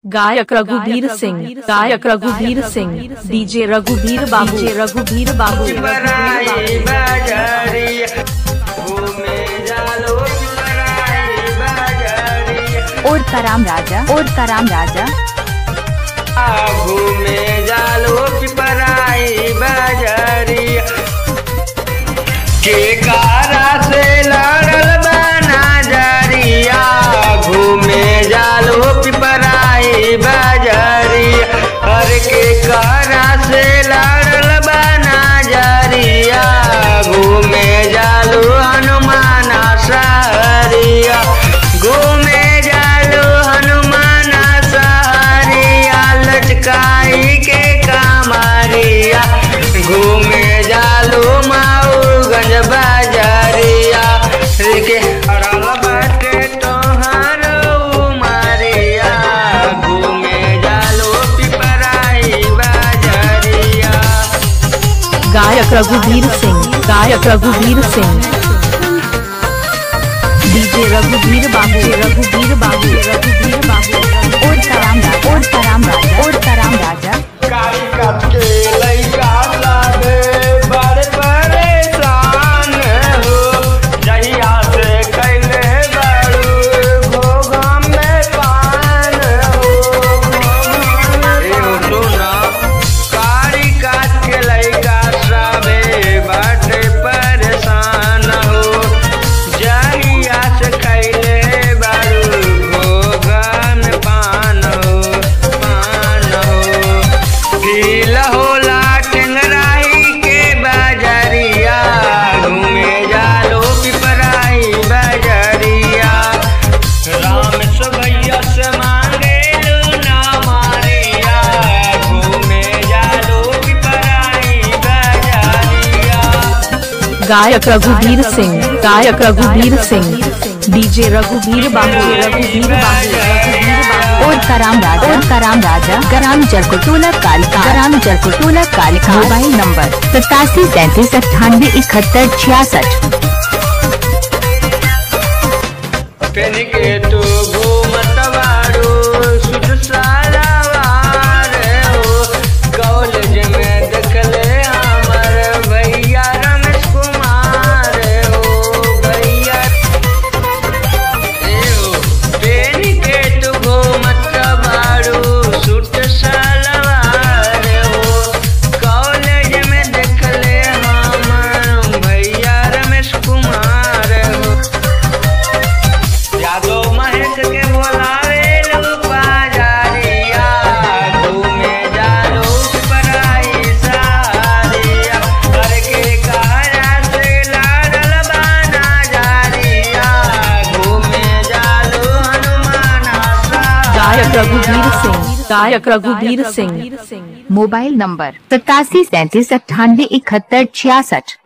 गायक रघुबीर सिंह, गायक रघुबीर सिंह, डीजे रघुबीर बाबू, डीजे रघुबीर बाबू। और कराम राजा, और कराम राजा। घूमे जालो पिपराई बाजारी के कारा से लड़ल बना जरिया। घूमे जालो पिपराई बाजारी हर के कारा से लड़ल बना जरिया। घूमे जालो हनुमान सहरिया, घूमे जालो हनुमान सहरिया। लचकाई के कामरिया घूमे जालो माऊगंज बाजारिया के अड़ल बाटे तोहर उमरिया। घूमे जालो पिपराई बाजारिया। गायक रघुबीर सिंह, गायक रघुबीर सिंह, डीजे रघुबीर बाबू, रघुबीर बाबू, रघुबीर बाबू। और कराम राजा, और कराम राजा, और कराम राजा। कारी काट के लइका लागे बड़े परेशान हो। जहिया से कैले बड़ू भोगा में पान हो। सुना कारी काट के लइका सबे बड़े परेशान हो। जहिया से कैले बड़ू भोगा में पान हो, पान हो। ढील होला टेंगराई के बाजारिया। घूमे जालो पिपराई बाजारिया। राम सुभैया से मांगे लो ना मारिया। घूमे जालो पिपराई बाजारिया। गायक रघुबीर सिंह, गायक रघुबीर सिंह, डीजे रघुबीर बाबू, रघुबीर बाबू, रघुबीर बाबू। और कराम राजा, और कराम राजा। ग्राम जरकुटोला कालिका, ग्राम जरकुटोला कालिका। Mobile number 8733987166। पेन के तो घूमत बाड़ू सुध सालावार हो। कॉलेज में देखले हमर भैया रमेश कुमार हो, भैया हो। पेन के तो घूमत बाड़ू सुध सालावार हो। कॉलेज में देखले हमर भैया रमेश कुमार हो। यादव महेश के बोलावे लो बाजारिया। घूमे जालो पिपराई सारिया हर के कारा से लड़ल बना जारिया। घूमे जालो हनुमान गायक रघुबीर सिंह, गायक रघुबीर सिंह। Mobile number 8733987166।